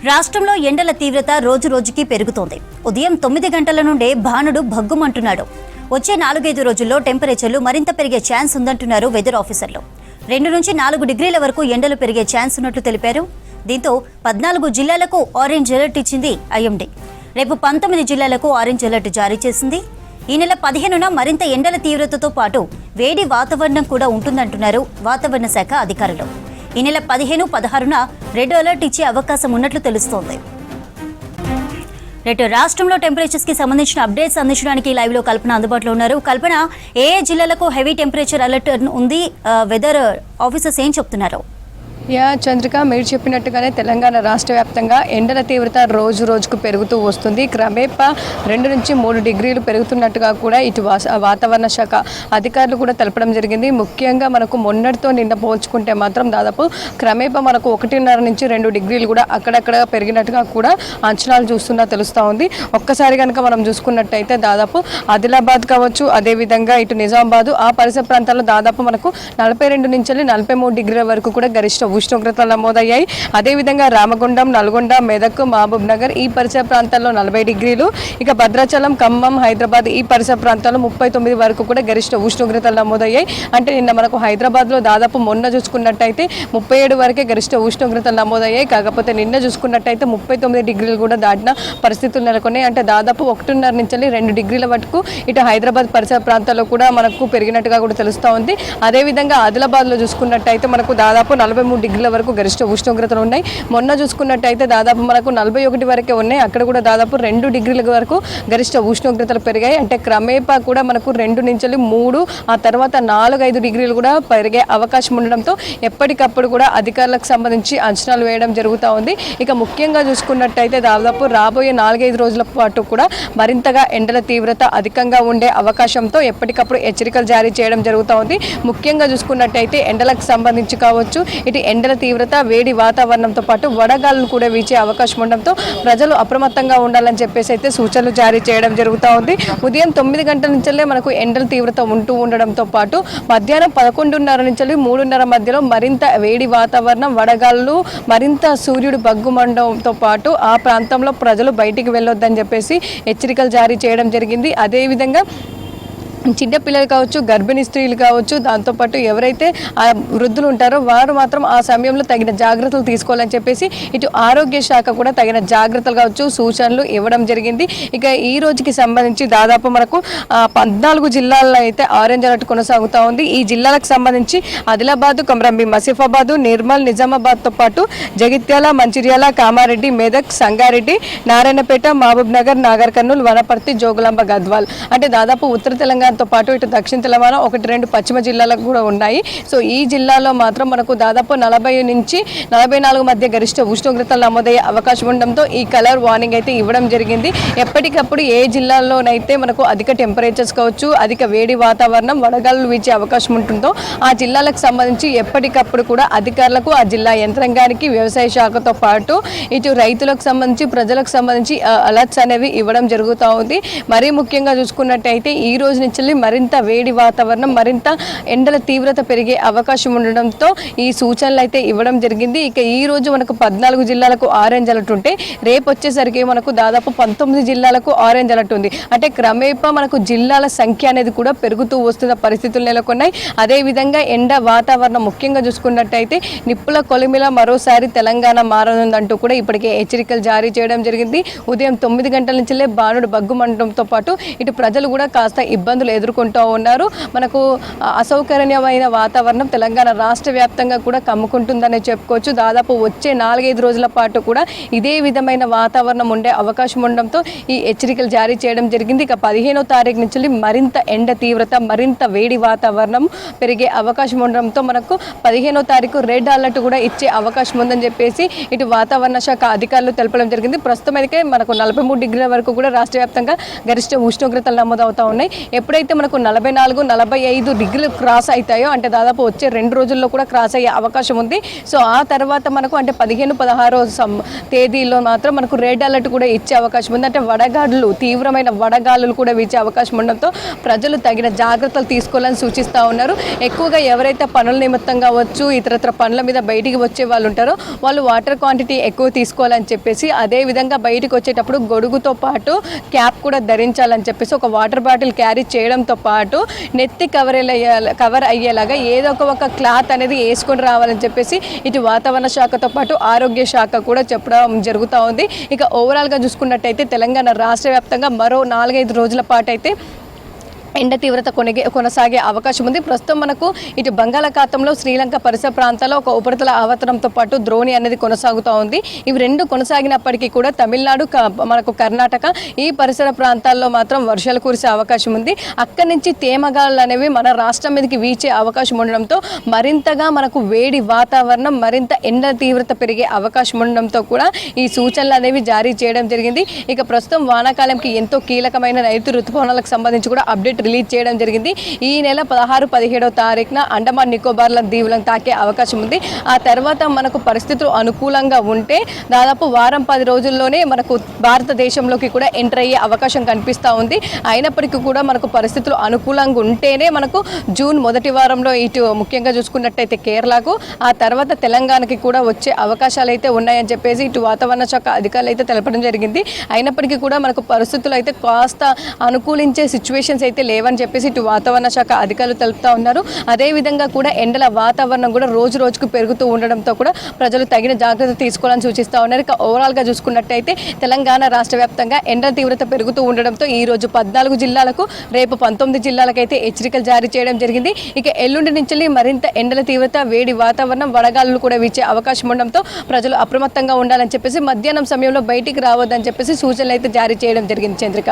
రాష్ట్రంలో ఎండల తీవ్రత రోజు రోజుకి పెరుగుతోంది. ఉదయం 9 గంటల నుండే భానుడు భగ్గుమంటున్నాడు. వచ్చే 4-5 రోజుల్లో టెంపరేచర్లు మరింత పెరిగే ఛాన్స్ ఉందంటున్నారు వెదర్ ఆఫీసర్లు. 2 నుంచి 4 డిగ్రీల వరకు ఎండలు పెరిగే ఛాన్స్ ఉన్నట్లు తెలిపారు. దీంతో 14 జిల్లాలకు ఆరెంజ్ అలర్ట్ ఇచ్చింది ఐఎండీ. రేపు 19 జిల్లాలకు ఆరెంజ్ అలర్ట్ జారీ చేసింది. ఈ నెల 15న మరింత ఎండల తీవ్రతతో పాటు వేడి వాతావరణం కూడా ఉంటుందంటున్నారు వాతావరణ శాఖ అధికారులు. ఈ నెల 15-16న రెడ్ అలర్ట్ ఇచ్చే అవకాశం ఉన్నట్లు తెలుస్తోంది. రేటు రాష్ట్రంలో టెంపరేచర్స్ కి సంబంధించిన అప్డేట్స్ అందించడానికి లైవ్ లో కల్పన అందుబాటులో ఉన్నారు. కల్పన, ఏ జిల్లాలకు హెవీ టెంపరేచర్ అలర్ట్ ఉంది? వెదర్ ఆఫీసర్స్ ఏం చెప్తున్నారు? చంద్రిక, మీరు చెప్పినట్టుగానే తెలంగాణ రాష్ట్ర వ్యాప్తంగా ఎండల తీవ్రత రోజు రోజుకు పెరుగుతూ వస్తుంది. క్రమేపా 2 నుంచి 3 డిగ్రీలు పెరుగుతున్నట్టుగా కూడా ఇటు వాతావరణ శాఖ అధికారులు కూడా తెలపడం జరిగింది. ముఖ్యంగా మనకు మొన్నటితో నిన్న పోల్చుకుంటే మాత్రం దాదాపు క్రమేపా మనకు 1.5 నుంచి 2 డిగ్రీలు కూడా అక్కడక్కడ పెరిగినట్టుగా కూడా అంచనాలు చూస్తున్నా తెలుస్తూ ఉంది. ఒక్కసారి కనుక మనం చూసుకున్నట్టయితే దాదాపు ఆదిలాబాద్ కావచ్చు, అదేవిధంగా ఇటు నిజామాబాద్ ఆ పరిసర ప్రాంతాల్లో దాదాపు మనకు 42 నుంచి 43 డిగ్రీల వరకు కూడా గరిష్ట ఉష్ణోగ్రతలు నమోదయ్యాయి. అదేవిధంగా రామగుండం, నల్గొండ, మెదక్, మహబూబ్ నగర్ ఈ పరిసర ప్రాంతాల్లో 40 డిగ్రీలు, ఇక భద్రాచలం, ఖమ్మం, హైదరాబాద్ ఈ పరిసర ప్రాంతాల్లో 39 వరకు కూడా గరిష్ట ఉష్ణోగ్రతలు నమోదయ్యాయి. అంటే నిన్న మనకు హైదరాబాద్లో దాదాపు మొన్న చూసుకున్నట్టయితే 37 వరకే గరిష్ట ఉష్ణోగ్రతలు నమోదయ్యాయి. కాకపోతే నిన్న చూసుకున్నట్టయితే 39 డిగ్రీలు కూడా దాటిన పరిస్థితులు నెలకొన్నాయి. అంటే దాదాపు 1.5 నుంచి 2 డిగ్రీల వరకు ఇటు హైదరాబాద్ పరిసర ప్రాంతాల్లో కూడా మనకు పెరిగినట్టుగా కూడా తెలుస్తూ ఉంది. అదేవిధంగా ఆదిలాబాద్లో చూసుకున్నట్టయితే మనకు దాదాపు 43 డిగ్రీల వరకు గరిష్ట ఉష్ణోగ్రతలు ఉన్నాయి. మొన్న చూసుకున్నట్టయితే దాదాపు మనకు 41 వరకే ఉన్నాయి. అక్కడ కూడా దాదాపు 2 డిగ్రీల వరకు గరిష్ట ఉష్ణోగ్రతలు పెరిగాయి. అంటే క్రమేపా కూడా మనకు 2 నుంచి 3 ఆ తర్వాత 4-5 డిగ్రీలు కూడా పెరిగే అవకాశం ఉండడంతో ఎప్పటికప్పుడు కూడా అధికారులకు సంబంధించి అంచనాలు వేయడం జరుగుతూ ఉంది. ఇక ముఖ్యంగా చూసుకున్నట్టయితే దాదాపు రాబోయే 4-5 రోజుల పాటు కూడా మరింతగా ఎండల తీవ్రత అధికంగా ఉండే అవకాశంతో ఎప్పటికప్పుడు హెచ్చరికలు జారీ చేయడం జరుగుతూ ఉంది. ముఖ్యంగా చూసుకున్నట్టయితే ఎండలకు సంబంధించి కావచ్చు, ఇటు ఎండల తీవ్రత, వేడి వాతావరణంతో పాటు వడగాలులు కూడా వీచే అవకాశం ఉండడంతో ప్రజలు అప్రమత్తంగా ఉండాలని చెప్పేసి అయితే సూచనలు జారీ చేయడం జరుగుతూ ఉంది. ఉదయం 9 గంటల నుంచే మనకు ఎండల తీవ్రత ఉంటూ ఉండడంతో పాటు మధ్యాహ్నం 11:30 నుంచి 3:30 మధ్యలో మరింత వేడి వాతావరణం, వడగాలులు, మరింత సూర్యుడు బగ్గుమండంతో పాటు ఆ ప్రాంతంలో ప్రజలు బయటికి వెళ్ళొద్దని చెప్పేసి హెచ్చరికలు జారీ చేయడం జరిగింది. అదేవిధంగా చిన్నపిల్లలు కావచ్చు, గర్భిణీ స్త్రీలు కావచ్చు, దాంతోపాటు ఎవరైతే ఆ వృద్ధులు ఉంటారో వారు మాత్రం ఆ సమయంలో తగిన జాగ్రత్తలు తీసుకోవాలని చెప్పేసి ఇటు ఆరోగ్య శాఖ కూడా తగిన జాగ్రత్తలు కావచ్చు సూచనలు ఇవ్వడం జరిగింది. ఇక ఈ రోజుకి సంబంధించి దాదాపు మనకు 14 జిల్లాల్లో అయితే ఆరెంజ్ అలర్ట్ కొనసాగుతూ ఉంది. ఈ జిల్లాలకు సంబంధించి ఆదిలాబాద్, కొమరంభీం, ఆసిఫాబాద్, నిర్మల్, నిజామాబాద్తో పాటు జగిత్యాల, మంచిర్యాల, కామారెడ్డి, మెదక్, సంగారెడ్డి, నారాయణపేట, మహబూబ్ నగర్, నాగర్ కర్నూల్, వనపర్తి, జోగులాంబ, గద్వాల్ అంటే దాదాపు ఉత్తర తెలంగాణ తో పాటు ఇటు దక్షిణ తెలంగాణ 1-2 పశ్చిమ జిల్లాలకు కూడా ఉన్నాయి. సో ఈ జిల్లాలో మాత్రం మనకు దాదాపు 40 నుంచి 44 మధ్య గరిష్ట ఉష్ణోగ్రతలు నమోదయ్యే అవకాశం ఉండడంతో ఈ కలర్ వార్నింగ్ అయితే ఇవ్వడం జరిగింది. ఎప్పటికప్పుడు ఏ జిల్లాల్లోనైతే మనకు అధిక టెంపరేచర్స్ కావచ్చు, అధిక వేడి వాతావరణం, వడగాలులు వీచే అవకాశం ఉంటుందో ఆ జిల్లాలకు సంబంధించి ఎప్పటికప్పుడు కూడా అధికారులకు, ఆ జిల్లా యంత్రాంగానికి, వ్యవసాయ శాఖతో పాటు ఇటు రైతులకు సంబంధించి, ప్రజలకు సంబంధించి అలర్ట్స్ అనేవి ఇవ్వడం జరుగుతూ ఉంది. మరీ ముఖ్యంగా చూసుకున్నట్టయితే ఈ రోజు నుంచి మరింత వేడి వాతావరణం, మరింత ఎండల తీవ్రత పెరిగే అవకాశం ఉండడంతో ఈ సూచనలు అయితే ఇవ్వడం జరిగింది. ఇక ఈ రోజు మనకు 14 జిల్లాలకు ఆరెంజ్ అలర్ట్ ఉంటే రేపు వచ్చేసరికి మనకు దాదాపు 19 జిల్లాలకు ఆరెంజ్ అలర్ట్ ఉంది. అంటే క్రమేపా మనకు జిల్లాల సంఖ్య అనేది కూడా పెరుగుతూ వస్తున్న పరిస్థితులు నెలకొన్నాయి. అదేవిధంగా ఎండ వాతావరణం ముఖ్యంగా చూసుకున్నట్టయితే నిప్పుల కొలిమిల మరోసారి తెలంగాణ మారనుందంటూ కూడా ఇప్పటికే హెచ్చరికలు జారీ చేయడం జరిగింది. ఉదయం 9 గంటల నుంచే బాణుడు బగ్గుమండడంతో పాటు ఇటు ప్రజలు కూడా కాస్త ఇబ్బందులు ఎదుర్కొంటూ ఉన్నారు. మనకు అసౌకర్యమైన వాతావరణం తెలంగాణ రాష్ట్ర వ్యాప్తంగా కూడా కమ్ముకుంటుందనే చెప్పుకోవచ్చు. దాదాపు వచ్చే 4-5 రోజుల పాటు కూడా ఇదే విధమైన వాతావరణం ఉండే అవకాశం ఉండడంతో ఈ హెచ్చరికలు జారీ చేయడం జరిగింది. ఇక 15వ తారీఖు నుంచి మరింత ఎండ తీవ్రత, మరింత వేడి వాతావరణం పెరిగే అవకాశం ఉండడంతో మనకు 15వ తారీఖు రెడ్ అలర్ట్ కూడా ఇచ్చే అవకాశం ఉందని చెప్పేసి ఇటు వాతావరణ శాఖ అధికారులు తెలపడం జరిగింది. ప్రస్తుతం అయితే మనకు 43 డిగ్రీల వరకు కూడా రాష్ట్ర వ్యాప్తంగా గరిష్ట ఉష్ణోగ్రతలు నమోదవుతూ ఉన్నాయి. ఎప్పుడైతే ఎప్పుడైతే మనకు 44-45 డిగ్రీలు క్రాస్ అవుతాయో అంటే దాదాపు వచ్చే 2 రోజుల్లో కూడా క్రాస్ అయ్యే అవకాశం ఉంది. సో ఆ తర్వాత మనకు అంటే 15-16 తేదీలో మాత్రం మనకు రెడ్ అలర్ట్ కూడా ఇచ్చే అవకాశం ఉంది. అంటే వడగాడులు, తీవ్రమైన వడగాలులు కూడా వీచే అవకాశం ఉండడంతో ప్రజలు తగిన జాగ్రత్తలు తీసుకోవాలని సూచిస్తూ ఉన్నారు. ఎక్కువగా ఎవరైతే పనుల నిమిత్తం కావచ్చు, ఇతరత్ర పనుల మీద బయటికి వచ్చే వాళ్ళు ఉంటారో వాళ్ళు వాటర్ క్వాంటిటీ ఎక్కువ తీసుకోవాలని చెప్పేసి, అదేవిధంగా బయటికి వచ్చేటప్పుడు గొడుగుతో పాటు క్యాప్ కూడా ధరించాలని చెప్పేసి, ఒక వాటర్ బాటిల్ క్యారీ చేయడంతో పాటు నెత్తి కవర్ అయ్యేలాగా ఏదో ఒక క్లాత్ అనేది వేసుకొని రావాలని చెప్పేసి ఇటు వాతావరణ శాఖతో పాటు ఆరోగ్య శాఖ కూడా చెప్పడం జరుగుతూ ఉంది. ఇక ఓవరాల్గా చూసుకున్నట్టయితే తెలంగాణ రాష్ట్ర వ్యాప్తంగా మరో 4-5 రోజుల పాటు అయితే ఎండ తీవ్రత కొనసాగే అవకాశం ఉంది. ప్రస్తుతం మనకు ఇటు బంగాళాఖాతంలో శ్రీలంక పరిసర ప్రాంతాల్లో ఒక ఉపరితల ఆవర్తనంతో పాటు ద్రోణి అనేది కొనసాగుతూ ఉంది. ఇవి రెండు కొనసాగినప్పటికీ కూడా తమిళనాడు, మనకు కర్ణాటక ఈ పరిసర ప్రాంతాల్లో మాత్రం వర్షాలు కురిసే అవకాశం ఉంది. అక్కడి నుంచి తేమగాళ్ళు అనేవి మన రాష్ట్రం మీదకి వీచే అవకాశం ఉండడంతో మరింతగా మనకు వేడి వాతావరణం, మరింత ఎండ తీవ్రత పెరిగే అవకాశం ఉండడంతో కూడా ఈ సూచనలు అనేవి జారీ చేయడం జరిగింది. ఇక ప్రస్తుతం వానాకాలంకి ఎంతో కీలకమైన నైరుతి ఋతుపవనాలకు సంబంధించి కూడా అప్డేట్ రిలీజ్ చేయడం జరిగింది. ఈ నెల 16-17 తారీఖున అండమాన్ నికోబార్ల దీవులను తాకే అవకాశం ఉంది. ఆ తర్వాత మనకు పరిస్థితులు అనుకూలంగా ఉంటే దాదాపు వారం 10 రోజుల్లోనే మనకు భారతదేశంలోకి కూడా ఎంటర్ అయ్యే అవకాశం కనిపిస్తూ ఉంది. అయినప్పటికీ కూడా మనకు పరిస్థితులు అనుకూలంగా ఉంటేనే మనకు జూన్ మొదటి వారంలో ఇటు ముఖ్యంగా చూసుకున్నట్టయితే కేరళకు, ఆ తర్వాత తెలంగాణకి కూడా వచ్చే అవకాశాలు అయితే ఉన్నాయని చెప్పేసి ఇటు వాతావరణ శాఖ అధికారులు అయితే తెలపడం జరిగింది. అయినప్పటికీ కూడా మనకు పరిస్థితులు అయితే కాస్త అనుకూలించే సిచ్యువేషన్స్ అయితే లేవని చెప్పేసి ఇటు వాతావరణ శాఖ అధికారులు తెలుపుతా ఉన్నారు. అదేవిధంగా కూడా ఎండల వాతావరణం కూడా రోజు రోజుకు పెరుగుతూ ఉండడంతో కూడా ప్రజలు తగిన జాగ్రత్త తీసుకోవాలని సూచిస్తూ ఉన్నారు. ఇక ఓవరాల్గా చూసుకున్నట్టయితే తెలంగాణ రాష్ట్ర వ్యాప్తంగా ఎండల తీవ్రత పెరుగుతూ ఉండడంతో ఈ రోజు 14 జిల్లాలకు, రేపు 19 జిల్లాలకైతే హెచ్చరికలు జారీ చేయడం జరిగింది. ఇక ఎల్లుండి నుంచి మరింత ఎండల తీవ్రత, వేడి వాతావరణం, వడగాలులు కూడా వీచే అవకాశం ఉండడంతో ప్రజలు అప్రమత్తంగా ఉండాలని చెప్పేసి, మధ్యాహ్నం సమయంలో బయటికి రావద్దని చెప్పేసి సూచనలు అయితే జారీ చేయడం జరిగింది. చంద్రిక.